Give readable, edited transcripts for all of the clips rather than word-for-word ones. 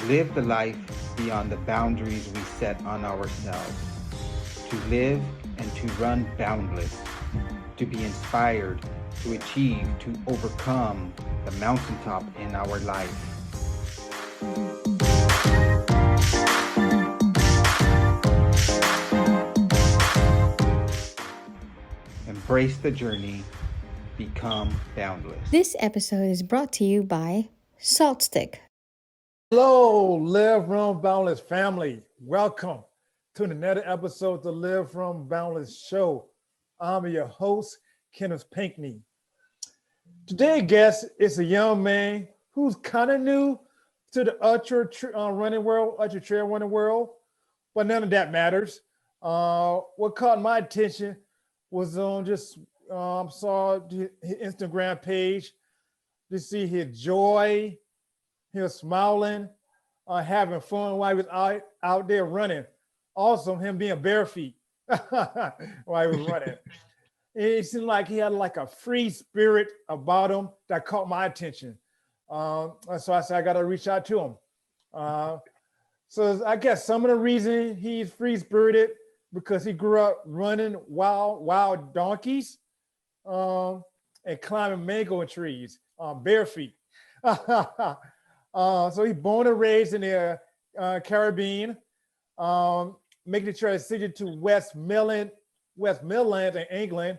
live the life beyond the boundaries we set on ourselves, to live and to run boundless, to be inspired, to achieve, to overcome the mountaintop in our life. Embrace the journey, become boundless. This episode is brought to you by Salt Stick. Hello, LiveRunBoundless family. Welcome to another episode of the LiveRunBoundless show. I'm your host, Kenneth Pinckney. Today's guest is a young man who's kind of new to the ultra trail running world, but none of that matters. What caught my attention was on saw his Instagram page to see his joy. He was smiling, having fun while he was out there running. Also, him being barefoot while he was running. It seemed like he had like a free spirit about him that caught my attention. So I said, I got to reach out to him. So I guess some of the reason he's free spirited because he grew up running wild donkeys and climbing mango trees barefoot. So he's born and raised in the Caribbean, making the transition to Westmoreland in England.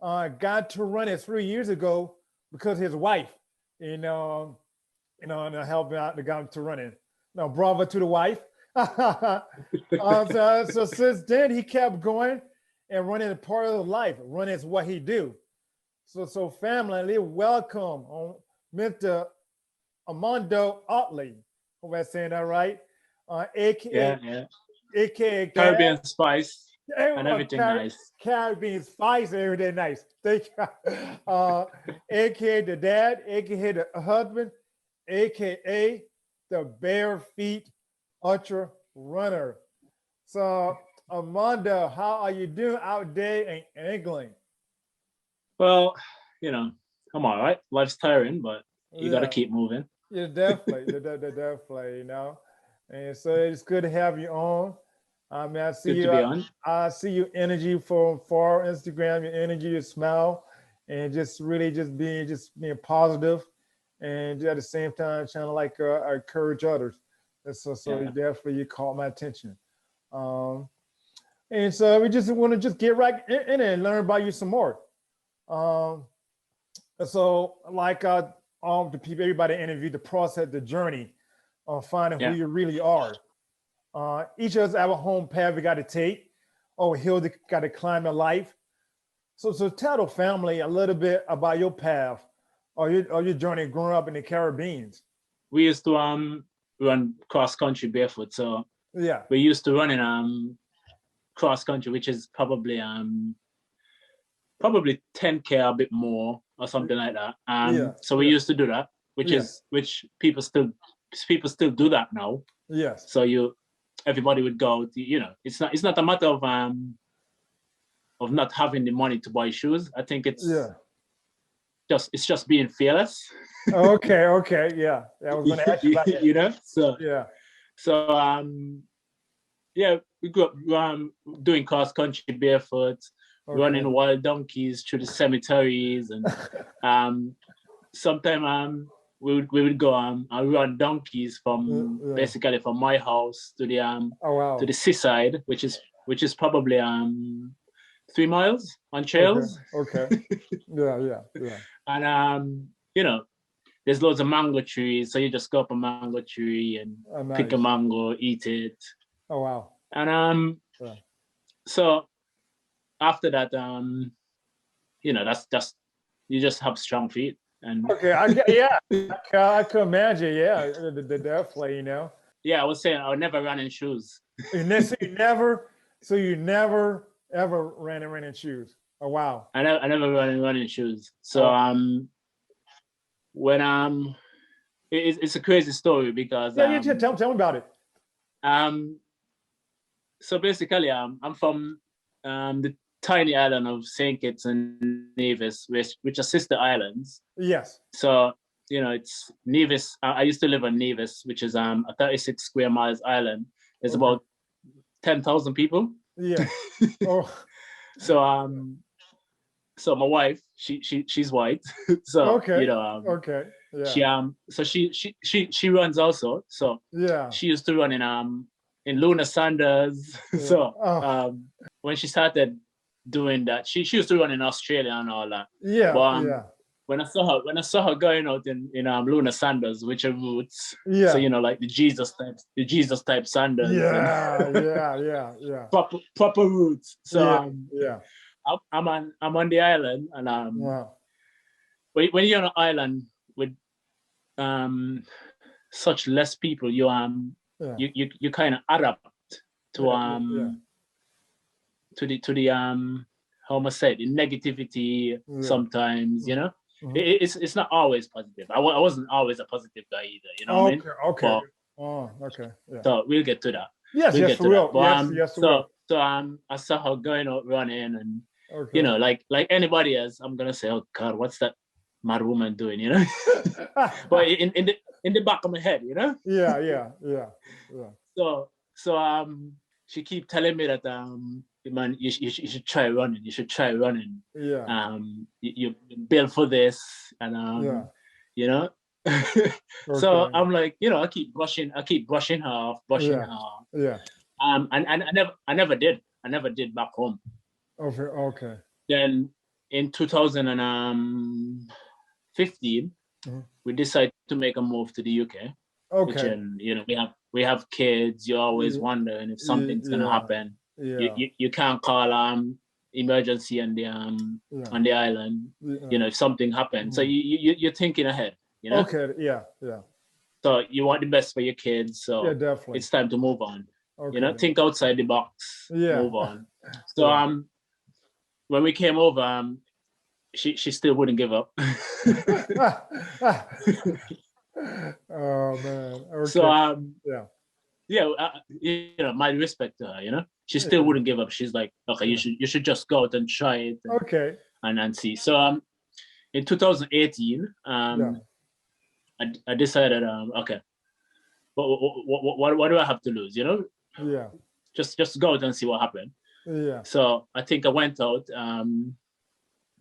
Got to run it 3 years ago because his wife, and helped out the guy to run it. Now, bravo to the wife. So since then, he kept going and running a part of his life. Running is what he do. So family, welcome on Mr. Amado Ottley. Hope I'm saying that right. AKA Caribbean Spice and everything nice. Caribbean Spice and everything nice. Thank you. AKA the dad, AKA the husband, AKA the Barefoot ultra runner. So Amado, how are you doing out there in England? Well, I'm all right. Life's tiring, but you got to keep moving. Yeah, definitely. definitely, And so it's good to have you on. I mean, I see your energy for Instagram, your energy, your smile, and just really being positive, and at the same time trying to encourage others. And so definitely you caught my attention. And so we just want to get right in and learn about you some more. The people, everybody interviewed, the process, the journey of finding who you really are. Each of us have a home path we got to take, or a hill that got to climb in life. So tell the family a little bit about your path or your journey growing up in the Caribbean. We used to run cross country barefoot. So we used to run in cross country, which is probably 10K, a bit more or something like that. So we used to do that, which people still do that now. Yes. So everybody would go. It's not a matter of not having the money to buy shoes. I think it's just being fearless. Okay, yeah. I was going to ask you about that. We grew up doing cross country barefoot. Running wild donkeys through the cemeteries, and sometimes we would go and run donkeys basically from my house to the seaside, which is probably 3 miles on trails. Okay. Yeah. And there's loads of mango trees, so you just go up a mango tree and pick a mango, eat it. Oh wow. And so after that, that's just, you just have strong feet. And I could imagine. Yeah, definitely. Yeah, I was saying I would never run in shoes. You never ever ran in shoes. Oh wow. I never run in shoes. So when it's a crazy story because tell me about it. So basically, I'm from the tiny island of St. Kitts and Nevis, which are sister islands. Yes. So it's Nevis. I used to live on Nevis, which is a 36 square miles island. There's about 10,000 people. Yeah. Oh. So my wife, she's white. So Okay. Yeah. she runs also. So yeah. she used to run in Luna Sandals. Yeah. So when she started doing that, she used to run in Australia and all that. Yeah. But when I saw her going out in Luna Sandals, which are roots, so like the Jesus type sandals, yeah, proper roots. So yeah. I'm on the island, and when you're on an island with such less people, you kind of adapt to to the how am I say it, the negativity sometimes, It's not always positive. I wasn't always a positive guy either, you know what I mean? Okay. Yeah. So we'll get to that. Yes, we'll yes, for real. Yes, so I saw her going out running, and like anybody else, I'm gonna say, oh God, what's that mad woman doing, But in the back of my head, Yeah. So she keep telling me that man, you should try running. You should try running. Yeah. You built for this, and So I'm like, I keep brushing her off. Yeah. And I never did back home. Okay. Then in 2015, we decided to make a move to the UK. Okay. Which, we have kids. You're always wondering if something's gonna happen. Yeah. You can't call emergency on the island. If something happens, so you're thinking ahead. Okay. Yeah. So you want the best for your kids. So definitely. It's time to move on. Okay. Think outside the box. Yeah. Move on. So when we came over, she still wouldn't give up. Oh man. Okay. So my respect to her. She still wouldn't give up. She's like, okay, you should just go out and try it. Okay. And see. So in 2018, I decided, okay, what do I have to lose? Yeah. Just go out and see what happened. Yeah. So I think I went out,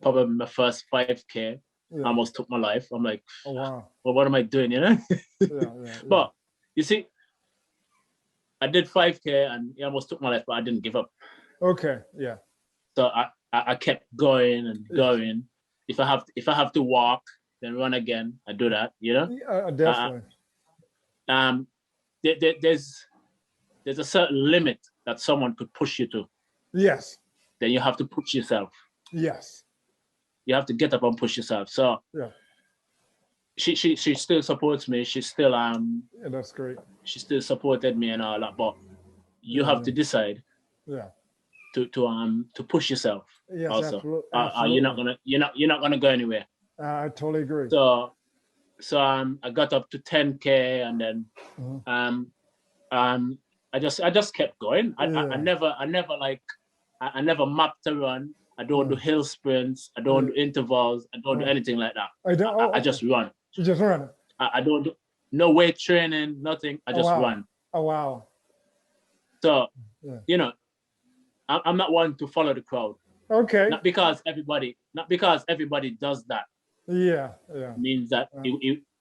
probably my first 5K, almost took my life. I'm like, oh wow, well, what am I doing? But you see, I did 5K and it almost took my life, but I didn't give up. Okay. Yeah. So I kept going and going. If I have to walk, then run again. I do that. Definitely. There's a certain limit that someone could push you to. Yes. Then you have to push yourself. Yes. You have to get up and push yourself. So she still supports me. She's still that's great. She still supported me and all that. But you have to decide. Yeah. To push yourself. Yes. Also. Absolutely. You're not gonna go anywhere. I totally agree. So I got up to 10K, and then I just kept going. I never mapped a run. I don't do hill sprints. I don't do intervals. I don't do anything like that. I just run. You just run. I don't do no weight training, nothing. I just run. Oh wow. So I'm not one to follow the crowd. Okay. Not because everybody does that. Yeah. Means that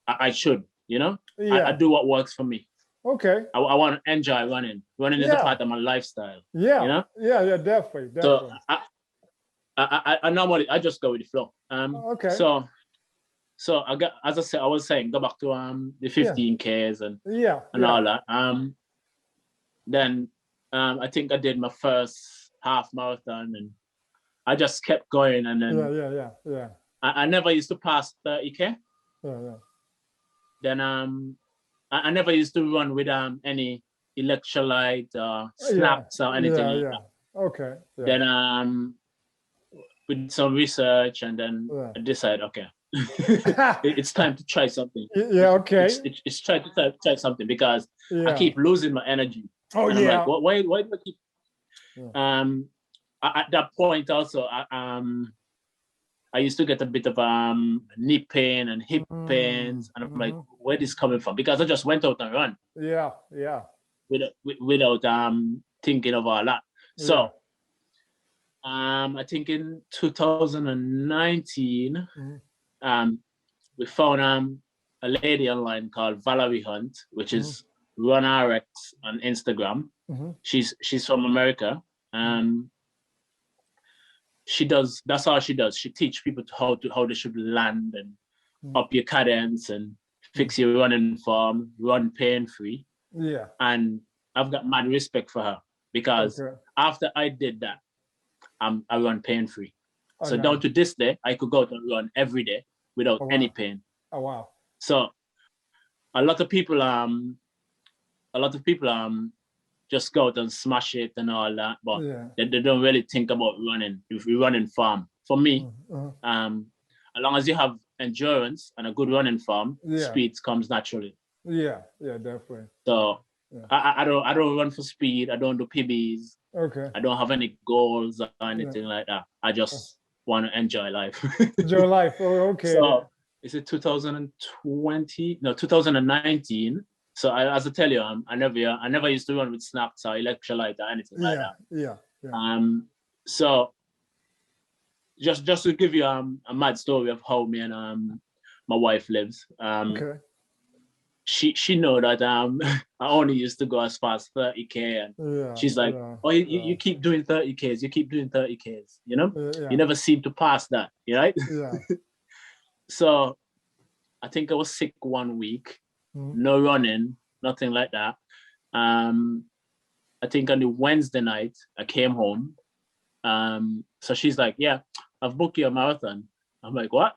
I should, Yeah. I do what works for me. Okay. I want to enjoy running. Running is a part of my lifestyle. Yeah. Yeah, definitely. So I normally I just go with the flow. Okay. So I got, as I said, I was saying, go back to the 15Ks and all that. Then I think I did my first half marathon, and I just kept going, and then yeah. I never used to pass 30K. Yeah. Then I never used to run with any electrolyte or snaps or anything like that. Okay. Yeah. Then with some research, and then I decided, okay, it's time to try something. Yeah. Okay. It's time to try something because I keep losing my energy. Oh, and yeah. I'm like, why do I keep? At that point also, I I used to get a bit of knee pain and hip pains, and I'm like, where this coming from? Because I just went out and run. Yeah. Without thinking of all that. So I think in 2019, we found a lady online called Valerie Hunt, which is RunRx on Instagram. She's from America. That's all she does. She teaches people how they should land and up your cadence and fix your running form, run pain-free. Yeah. And I've got mad respect for her because after I did that, I run pain-free. So down to this day, I could go out and run every day without any pain. Oh wow. So a lot of people just go out and smash it and all that, but they don't really think about running. If we run in form, for me, as long as you have endurance and a good running form, speed comes naturally. Yeah, definitely. So I don't run for speed. I don't do PBs. Okay. I don't have any goals or anything like that. I just want to enjoy life. Enjoy life. Oh, okay. So is it 2020? No, 2019. So as I tell you, I never used to run with snacks or electrolyte or anything like that. Yeah. So just to give you a mad story of how me and my wife lives. She know that I only used to go as far as 30K, and she's like, oh, you keep doing 30Ks, you keep doing 30Ks, you know? You never seem to pass that, right? Yeah. So I think I was sick 1 week, no running, nothing like that. I think on the Wednesday night, I came home. So she's like, yeah, I've booked you a marathon. I'm like, what?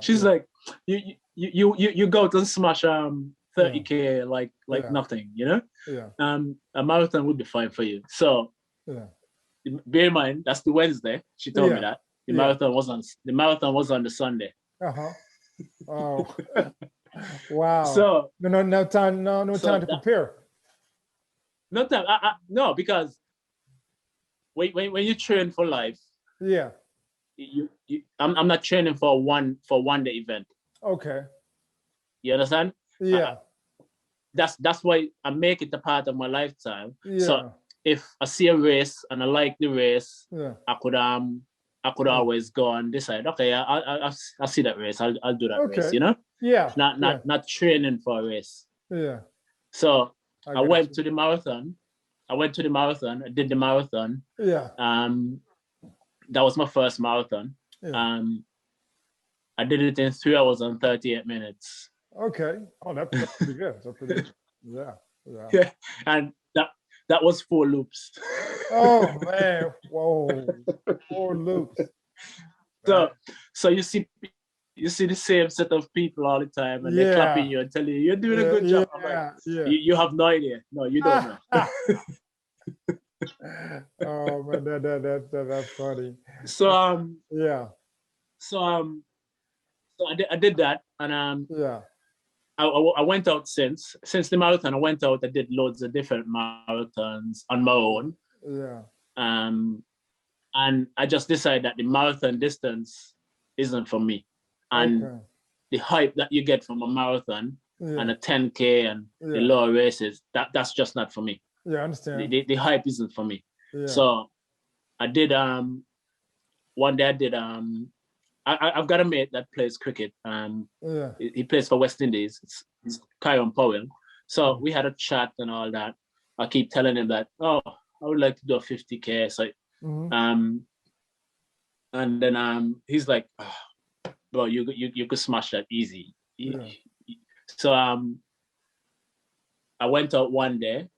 She's like, you go to smash 30K like nothing, you know? A marathon would be fine for you. So bear in mind, that's the Wednesday. She told me that. The marathon was on the Sunday. Oh. Wow. So no time to prepare. No time. No, because when you train for life, I'm not training for one day event. Okay. You understand? Yeah. That's why I make it a part of my lifetime. So if I see a race and I like the race, I could always go and decide, okay, I'll see that race. I'll do that race, you know? Yeah. Not training for a race. Yeah. So I went to the marathon. I did the marathon. Yeah. That was my first marathon. I did it in 3 hours and 38 minutes. Okay. Oh, that's pretty good. That's pretty good. Yeah. And that was 4 loops. Oh man. Whoa. 4 loops. So you see the same set of people all the time, and they're clapping you and telling you you're doing a good job. I'm like, you have no idea. No, you don't know. Oh man, that's funny. So I did that, and I went out since the marathon. I went out. I did loads of different marathons on my own. And I just decided that the marathon distance isn't for me. And the hype that you get from a marathon and a 10K and the lower races, that's just not for me. Yeah, I understand. The hype isn't for me. So I did one day I did I've got a mate that plays cricket. He plays for West Indies. It's Kyron Powell. So we had a chat and all that. I keep telling him that, I would like to do a 50K. So and then he's like, bro, you could smash that easy. So I went out one day,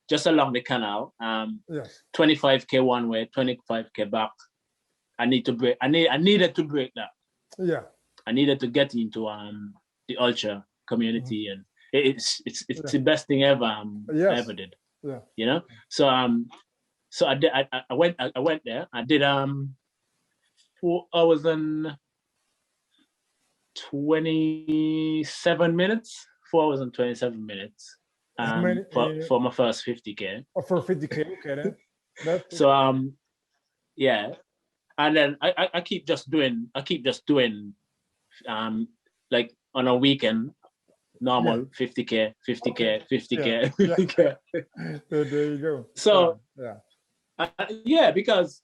just along the canal, 25K one way, 25K back. I needed to break that. Yeah. I needed to get into the ultra community, and it's the best thing ever I ever did. Yeah. You know? So I went there. I did 4 hours and 27 minutes. 4 hours and 27 minutes. For my first 50K. Oh, for 50K, okay then. So yeah, and then I keep just doing like on a weekend normal 50K, 50K, 50K, 50K. There you go. So yeah, because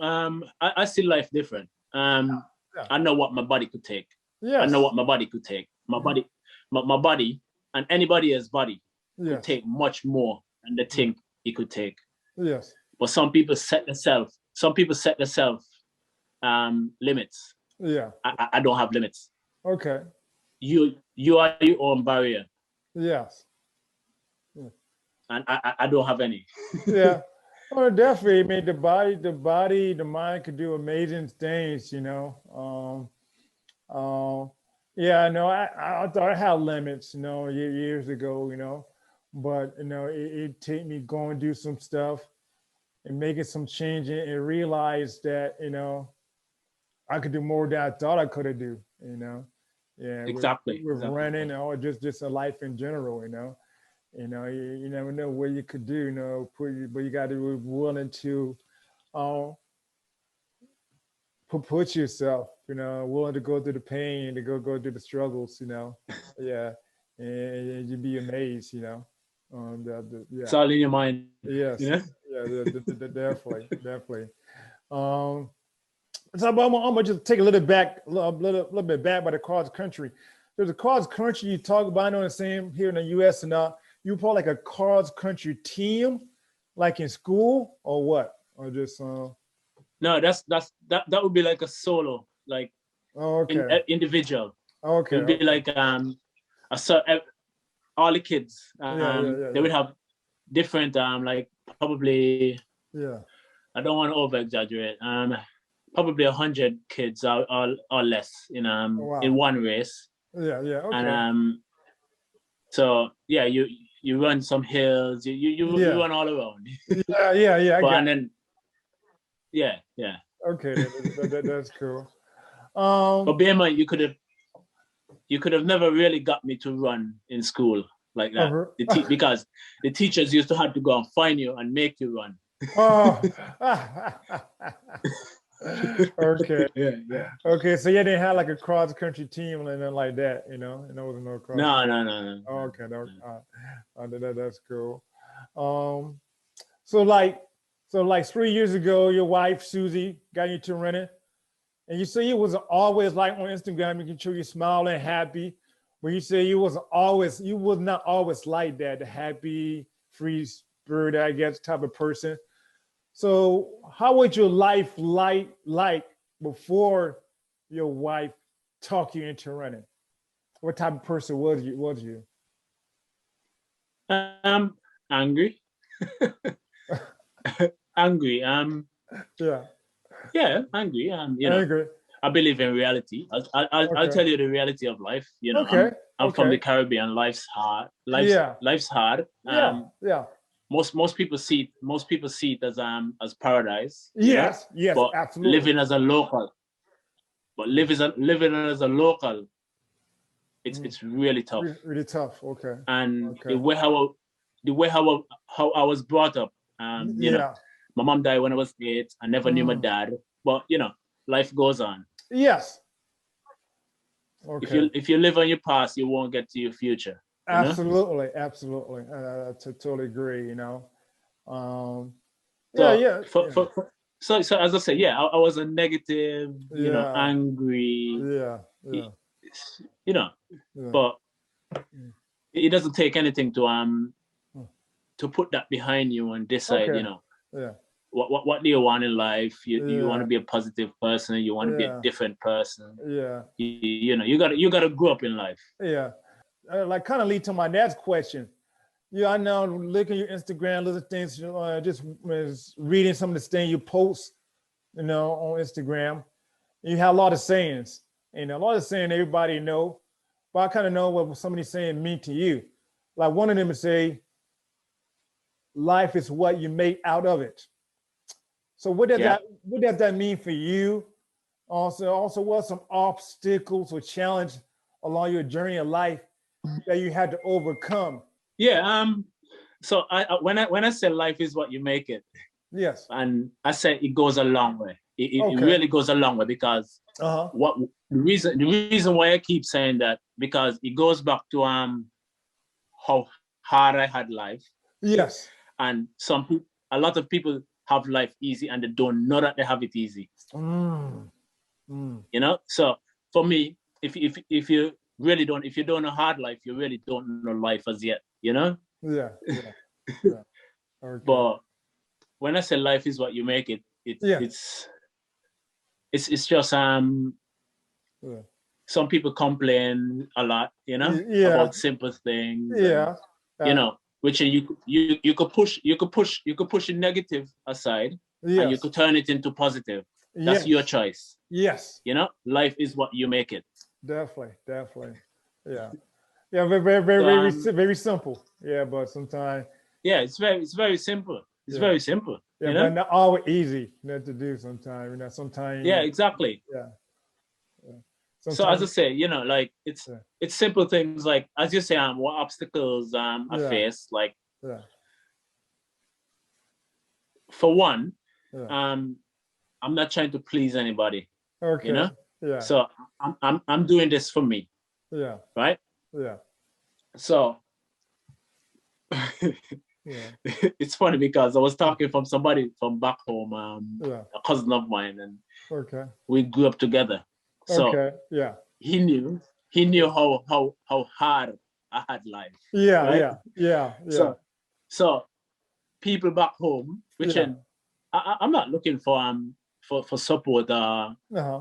I see life different. I know what my body could take. I know what my body could take. My body and anybody else's body could take much more than they think it could take. Yes. But some people set themselves limits. Yeah. I don't have limits. Okay. You are your own barrier. Yes. And I don't have any. Yeah. Well, definitely. I mean, the mind could do amazing things, you know. Yeah, no, I thought I had limits, you know, years ago, you know, but you know, it take me going do some stuff and making some change and realize that, you know, I could do more than I thought I could have do, you know. Yeah, Exactly. With running or just a life in general, you know. You know, you never know what you could do, you know, but you got to be willing to put yourself, you know, willing to go through the pain, to go through the struggles, you know. Yeah. And you'd be amazed, you know. It's all in your mind. Yes. You know? Yeah, definitely. So I'm gonna just take a little bit back by the cross country. There's a cross country you talk about. I know the same here in the U.S. and you probably like a cross country team, like in school or what, or just No, that would be like a solo, like individual. Okay. It would be like all the kids. They would have different like probably. Yeah. I don't want to over exaggerate. Probably 100 kids or less in in one race. Yeah. Okay. And so yeah, you run some hills. You run all around. Yeah. But, and then yeah. Okay, that's cool. But bear in mind, you could have never really got me to run in school like that. Because the teachers used to have to go and find you and make you run. Oh. Okay. Yeah. Okay, so you didn't have like a cross country team or anything like that, you know? And there was no cross. No. Okay, that's cool. So like 3 years ago, your wife Susie got you to running, and you say you was always like on Instagram, you can show you smiling, happy. But you say you was not always like that, the happy, free spirit, I guess, type of person. So how was your life like before your wife talked you into running? What type of person was you? Angry. Angry. Yeah, angry. You know, angry. I believe in reality. I'll tell you the reality of life. You know, I'm from the Caribbean. Life's hard. Life's hard. Yeah. Most people see it as paradise. Yes, but absolutely. living as a local, it's really tough. Really tough. Okay. And the way how I was brought up, you know, my mom died when I was 8. I never knew my dad, but you know, life goes on. Yes. Okay. If you live on your past, you won't get to your future. Absolutely. I totally agree. You know. So as I said, I was a negative, you know, angry. You know, but it doesn't take anything to put that behind you and decide, you know, what do you want in life? You want to be a positive person. You want to be a different person. You know, you gotta grow up in life. Like kind of lead to my next question. I know looking at your Instagram, little things, just reading some of the things you post, you know, on Instagram. You have a lot of sayings, and a lot of saying everybody know, but I kind of know what some of these sayings mean to you. Like one of them is say, life is what you make out of it. So what does that mean for you? Also what are some obstacles or challenges along your journey of life that you had to overcome? Yeah, So when I say life is what you make it, Yes. and I say it goes a long way. It Okay. really goes a long way because Uh-huh. what the reason why I keep saying that, because it goes back to how hard I had life. Yes. And a lot of people have life easy and they don't know that they have it easy. Mm. You know, so for me, if you really don't, if you don't know hard life, you really don't know life as yet. You know. Yeah. Yeah. Okay. But when I say life is what you make it, it's just Yeah. some people complain a lot, you know, about simple things. Yeah. You know, which you could push the negative aside, and you could turn it into positive. That's your choice. Yes. You know, life is what you make it. Definitely. Yeah. Yeah. Very simple. Yeah, but sometimes. Yeah, it's very simple. It's very simple. Yeah, you know? but not always easy to do sometimes. You know, sometimes. Yeah, exactly. Yeah. So as I say, you know, like it's simple things like, as you say, what obstacles I face. Like, for one, I'm not trying to please anybody. Okay. You know. Yeah. So I'm doing this for me. Yeah. Right. Yeah. So. It's funny because I was talking from somebody from back home, a cousin of mine, and we grew up together. So he knew how hard I had life. Yeah. So people back home, which I'm not looking for support,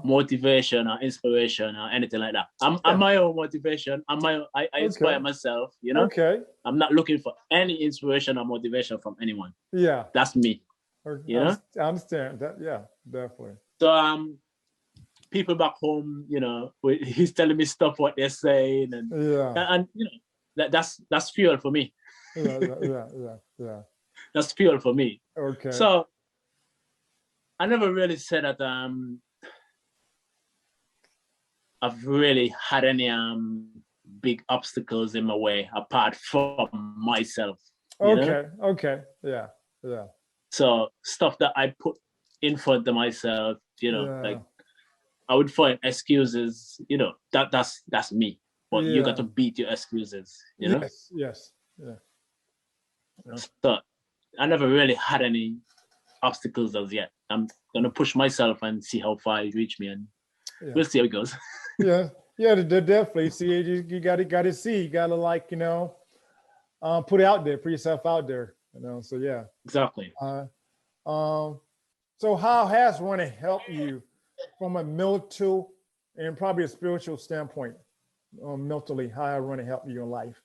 motivation or inspiration or anything like that. I'm my own motivation. I inspire myself, you know. Okay. I'm not looking for any inspiration or motivation from anyone. Yeah. That's me. You know? I understand that. Yeah, definitely. So people back home, you know, he's telling me stuff what they're saying, and you know, that's fuel for me. Yeah. That's fuel for me. Okay. So I never really said that I've really had any big obstacles in my way apart from myself. Okay. Yeah. So stuff that I put in front of myself, you know, like I would find excuses, you know, that's me. But you got to beat your excuses, you know? Yes. Yeah. So I never really had any obstacles as yet. I'm gonna push myself and see how far it reach me, and we'll see how it goes. Yeah, definitely. See, you got to see. You got to, like, you know, put it out there, put yourself out there. You know, so yeah. Exactly. So how has running helped you from a mental and probably a spiritual standpoint? Mentally, how has running helped you in life?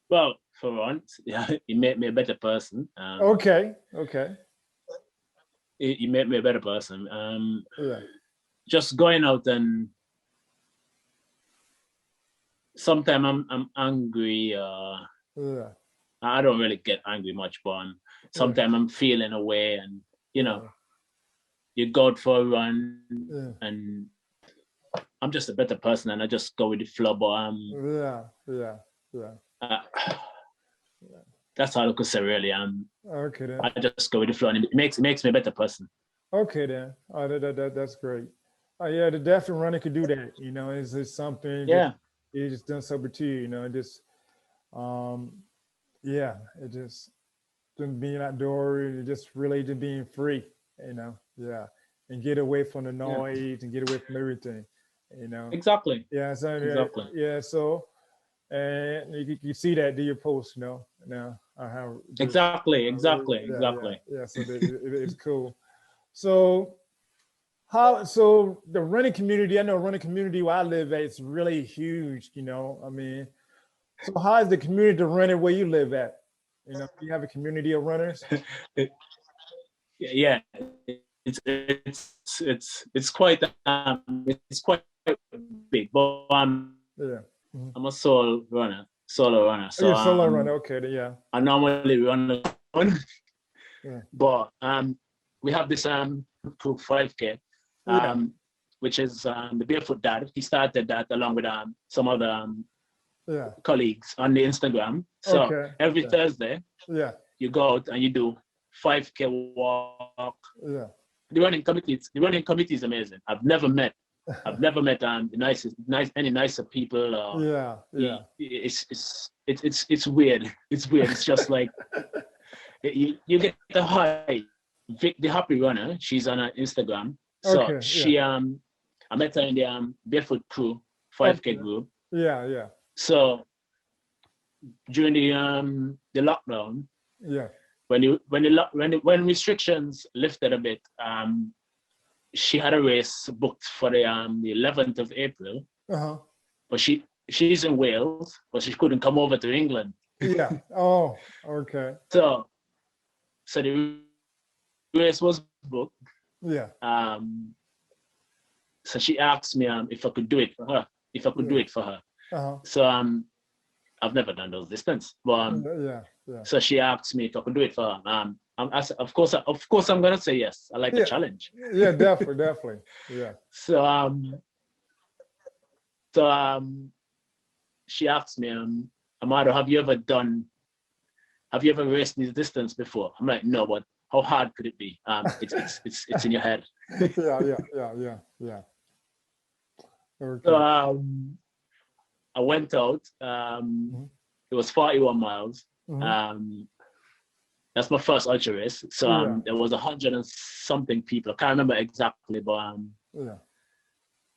Well, for once, it made me a better person. Okay. It made me a better person. Just going out, and sometimes I'm angry. I don't really get angry much, but sometimes I'm feeling away, and you know, you go out for a run, and I'm just a better person, and I just go with the flow. But that's all I could say, really. Okay then. I just go with the flow, and it makes me a better person. Okay then. That's great. Yeah, the definitely running could do that. You know, it's just something. Yeah. It just done something to you. You know, it just it just being outdoors, just really just being free. You know, and get away from the noise and get away from everything. You know. Exactly. Yeah. So exactly. Yeah. So. And you see that, do your post, you know, now how exactly. Yeah, so it's cool. So the running community, I know running community where I live at, it's really huge, you know. I mean, so how is the community running where you live at? You know, do you have a community of runners? Yeah, it's quite big, but I'm a solo runner. So you're a solo runner, okay, yeah. I normally run alone, but we have this group 5K, which is the Barefoot Dad. He started that along with some other colleagues on the Instagram. So every Thursday, you go out and you do 5K walk. The running committee is amazing. I've never met any nicer people. It's weird. It's weird. It's just like you get the high. Vic, the happy runner, she's on her Instagram. So she I met her in the Barefoot crew 5K group. So during the lockdown, when restrictions lifted a bit, she had a race booked for the 11th of April. But she's in Wales, but she couldn't come over to England. So the race was booked. So she asked me if I could do it for her. So I've never done those distance, but so she asked me if I could do it for her. I said, of course I'm gonna say yes. I like the challenge. Definitely. So she asked me, Amado, have you ever raced this distance before? I'm like, no, but how hard could it be? It's in your head. So I went out. It was 41 miles. That's my first ultra race. So there was 100 and something people. I can't remember exactly, but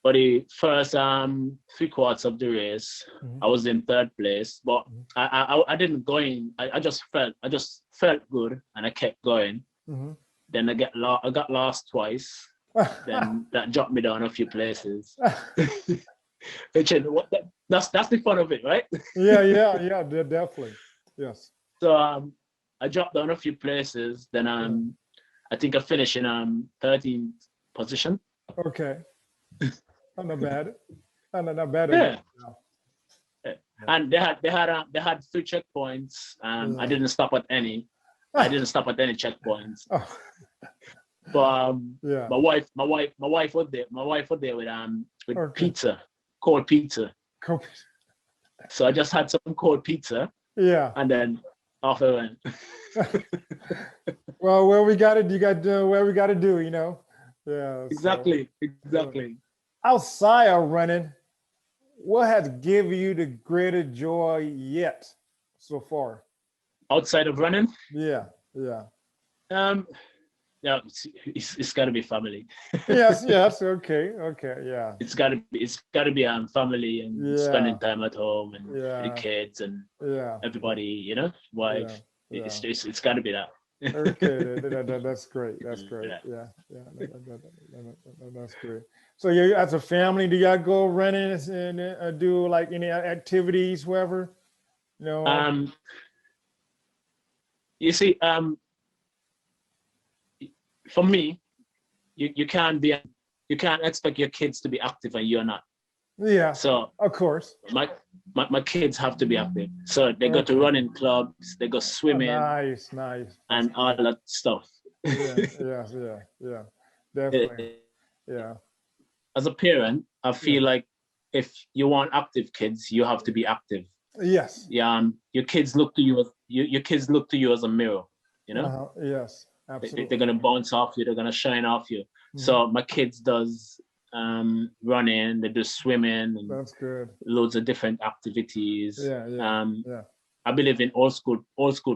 for the first 3/4 of the race, I was in 3rd place. But I didn't go in. I just felt good, and I kept going. Then I got lost twice. Then that dropped me down a few places. That's the fun of it, right? Definitely. Yes. So I dropped down a few places. Then I think I finished in 13th position. Okay. Not bad. Not bad. Yeah. And they had 3 checkpoints. I didn't stop at any. I didn't stop at any checkpoints. But my wife was there. My wife was there with pizza, cold pizza. So I just had some cold pizza. And then off I went. Well, where we got to do, you know. Exactly. Outside of running, what has given you the greater joy yet so far? Outside of running? Yeah. Yeah, it's got to be family. yes, okay, yeah. It's got to be family and spending time at home and with the kids and everybody, you know, wife. It's got to be that. Okay, that's great. That's great. Yeah, that's great. So you, as a family, do y'all go running and do like any activities, wherever? You know. You see, for me, you can't expect your kids to be active and you're not. Yeah. So of course, my kids have to be active. So they go to running clubs, they go swimming. Nice. And all that stuff. Yeah. Definitely. Yeah. As a parent, I feel like if you want active kids, you have to be active. Yes. Yeah. Your kids look to you. Your kids look to you as a mirror. You know. Yes. Absolutely. They're gonna bounce off you. They're gonna shine off you. So my kids does running. They do swimming. And that's good. Loads of different activities. Yeah. I believe in old school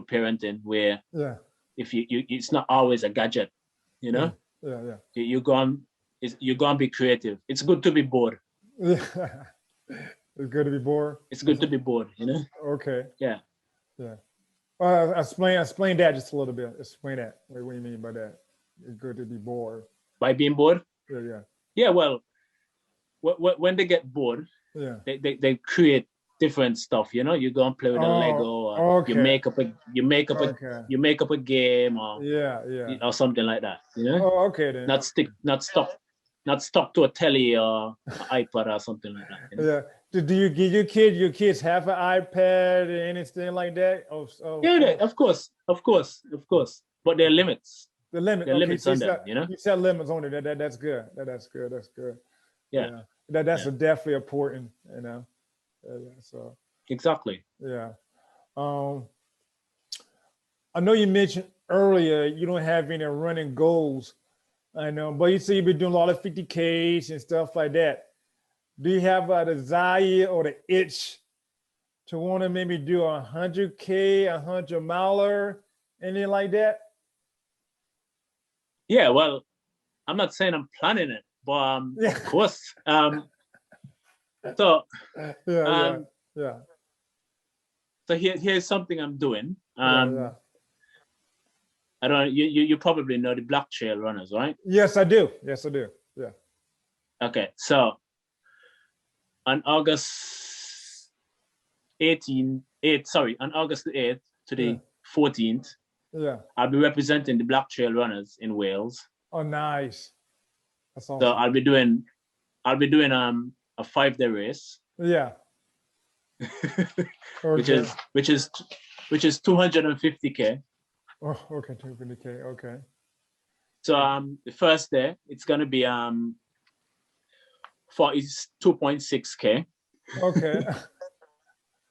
parenting where if you it's not always a gadget. You know. Yeah. You're gonna be creative. It's good to be bored. It's good to be bored. It's good to be bored. You know. Okay. Yeah. Explain that just a little bit. Explain that. What do you mean by that? It's good to be bored. By being bored? Yeah. Well, when they get bored, they create different stuff. You know, you go and play with a Lego, or you make up a game, or or something like that. You know? Oh, okay then. Not stuck to a telly or an iPad or something like that. You know? Yeah. Do you give your kids have an iPad or anything like that? Yeah, of course. But there are limits. The limit. There are limits on them, you know? You set limits on it. That's good. That's good. Yeah. That's definitely important, you know. So Exactly. Yeah. I know you mentioned earlier you don't have any running goals. I know, but you say you've been doing a lot of 50Ks and stuff like that. Do you have a desire or the itch to want to maybe do 100K, 100 miler, anything like that? Yeah, well, I'm not saying I'm planning it, but Yeah. of course. So Yeah. so here's something I'm doing. Yeah. I don't you probably know the Black Trail runners, right? Yes, I do. Yes, I do. Yeah. Okay, so on August on August the 8th to the 14th, Yeah. I'll be representing the Black Trail runners in Wales. Oh, nice. That's awesome. So I'll be doing a 5-day race. Yeah. which is 250K. Oh, okay, 250K. Okay. So the first day it's gonna be 42.6K. Okay.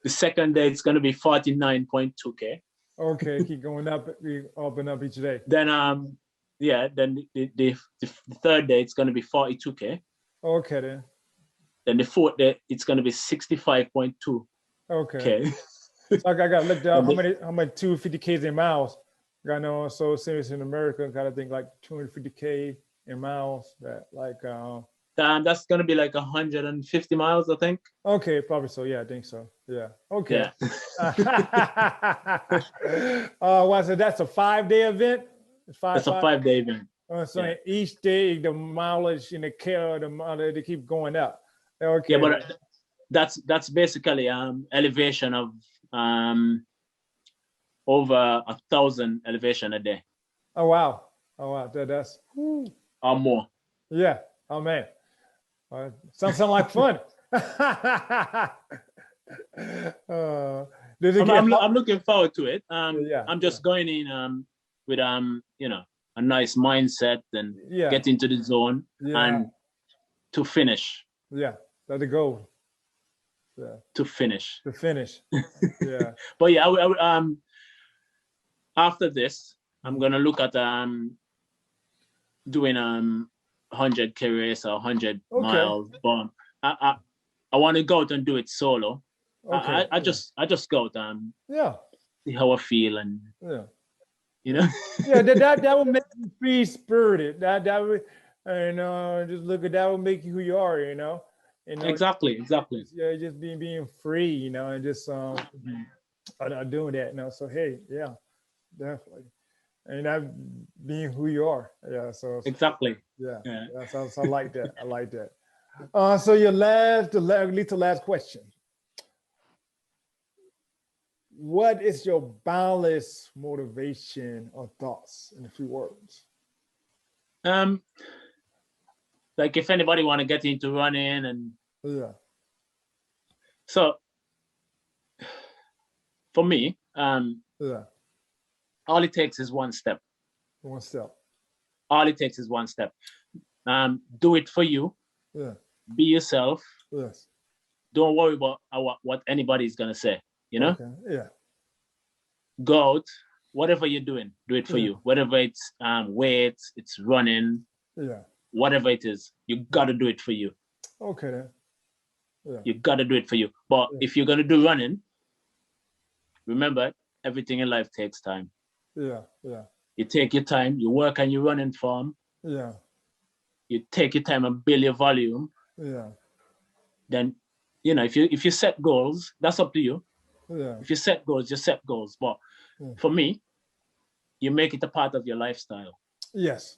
The second day it's gonna be 49.2K. Okay, keep going up and up each day. Then the third day it's gonna be 42K. Okay then. Then the fourth day it's gonna be 65.2K. Okay. So I gotta look down how many 250Ks in miles. I know, so since in America, gotta think like 250K in miles. That like that's gonna be like 150 miles, I think. Okay, probably so. Yeah, I think so. Yeah. Okay. Yeah. So that's a 5-day event. That's a 5-day event. So yeah. Each day the mileage in the care, the mileage they keep going up. Okay. Yeah, but that's basically elevation of over 1,000 elevation a day. Oh wow. That's or more. Yeah. Oh man. Sounds like fun. I'm looking forward to it. I'm just going in with a nice mindset and get into the zone and to finish. Yeah, that's the goal. Yeah. To finish. Yeah. But yeah, I after this, I'm gonna look at doing 100K race or 100 miles. But I want to go out and do it solo. Okay. I just go out and see how I feel and that would make you free spirited. That would just look at that would make you who you are. Exactly. Yeah, just being free. And just doing that. So hey, yeah, definitely. And that being who you are. Yeah. So exactly. Yeah. So I like that. I like that. So your last question. What is your boundless motivation or thoughts in a few words? Like if anybody want to get into running and so for me, all it takes is one step. All it takes is one step. Do it for you. Yeah. Be yourself. Yes. Don't worry about what anybody's gonna say. Okay. Yeah. Go out. Whatever you're doing, do it for you. Whatever it's weights, it's running. Yeah. Whatever it is, you gotta do it for you. Okay then. Yeah. You gotta do it for you. But if you're gonna do running, remember everything in life takes time. Yeah. You take your time. You work on your running form. Yeah. You take your time and build your volume. Yeah. Then, if you set goals, that's up to you. Yeah. If you set goals, you set goals. But for me, you make it a part of your lifestyle. Yes.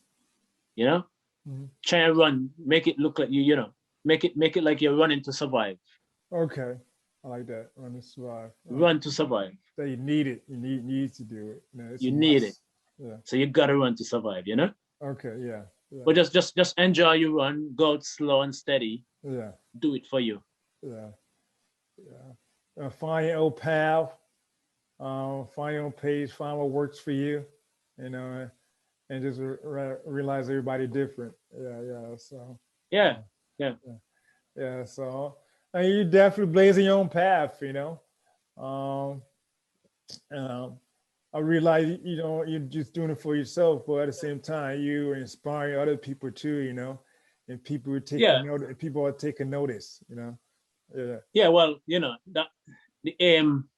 Try and run. Make it look like make it like you're running to survive. Okay. I like that. Run to survive. Run to survive. So you need it. You need to do it. You need it. Yeah. So you gotta run to survive, Okay, yeah. But just enjoy your run, go out slow and steady. Yeah. Do it for you. Yeah. Find your own path, find your own pace, find what works for you, and just realize everybody different. So so and you definitely blazing your own path, I realize, you're just doing it for yourself, but at the same time, you are inspiring other people too, and people are Yeah. taking notice. People are taking notice. Yeah. Yeah. Well, that the aim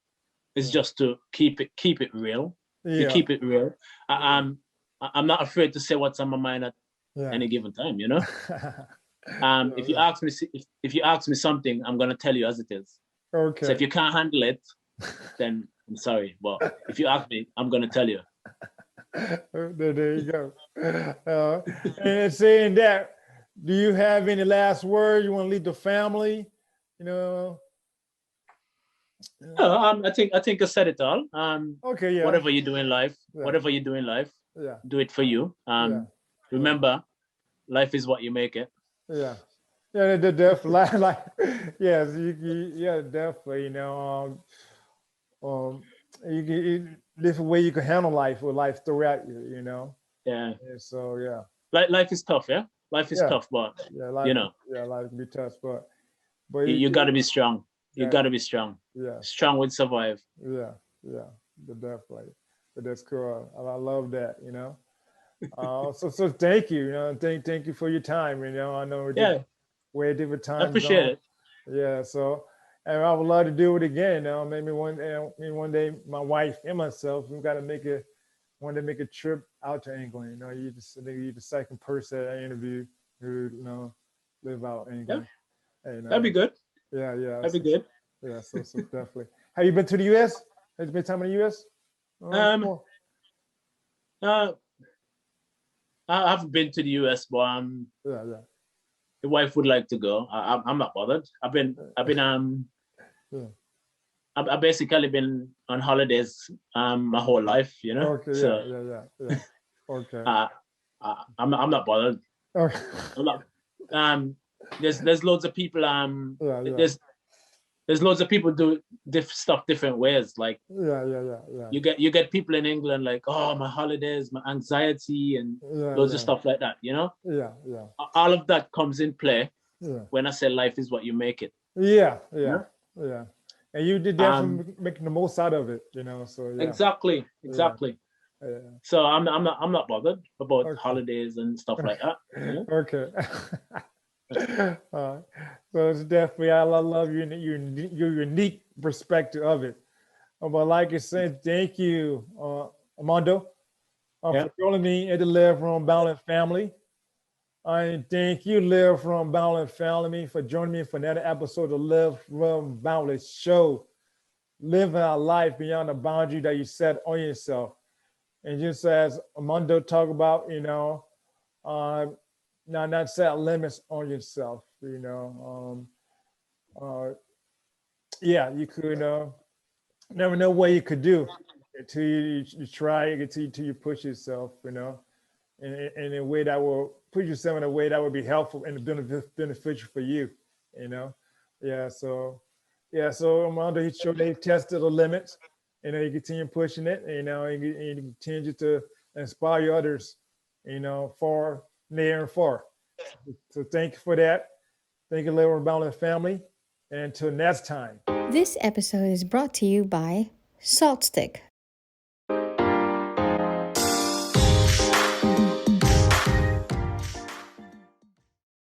is just to keep it real. You Yeah. keep it real. I'm not afraid to say what's on my mind at any given time. If you ask me if you ask me something, I'm gonna tell you as it is. Okay. So if you can't handle it, then I'm sorry. But if you ask me, I'm gonna tell you. There you go. And saying that, do you have any last word you want to leave the family? I think I said it all. Okay, yeah. Whatever you do in life, Yeah. do it for you. Remember, life is what you make it. Yeah. Yeah, definitely. Like, yes, yeah, definitely. You different way you can handle life, or life throw at you. Yeah. And so yeah. Life is tough, yeah. Life is tough, but life can be tough, but you got to be strong. You got to be strong. Yeah. Strong will survive. Yeah. Definitely. But that's cool. I love that. So thank you. Thank you for your time. I know we're different times. I appreciate it. Yeah. So, and I would love to do it again. Maybe one day, my wife and myself, we've got to make a trip out to England. You're the second person I interviewed who live out in England. Yeah. That'd be good. Yeah. That'd be good. Yeah. So definitely. Have you been to the U.S.? Have you been time in the U.S.? I haven't been to the US, but the wife would like to go. I'm not bothered. I've basically been on holidays my whole life, Okay. So, yeah. Okay. I'm not bothered. Okay. I'm not. There's loads of people. There's loads of people do stuff different ways. Like you get people in England like, oh, my holidays, my anxiety, and loads of stuff like that. Yeah. All of that comes in play when I say life is what you make it. Yeah. And you did definitely making the most out of it. So yeah. Exactly. Yeah. So I'm not bothered about holidays and stuff like that. Okay. So it's definitely, I love your unique perspective of it. But like I said, thank you, Amado, for joining me at the LiveRunBoundless family. I thank you, LiveRunBoundless family, for joining me for another episode of LiveRunBoundless show, living our life beyond the boundary that you set on yourself. And just as Amado talked about, not set limits on yourself, you could never know what you could do until you try, until you push yourself, in a way that will put yourself in a way that would be helpful and beneficial for you, So Amado, he showed they tested the limits, you continue pushing it, you continue to inspire others, far, near and far. So thank you for that. Thank you, LiveRunBoundless family. And until next time. This episode is brought to you by Salt Stick.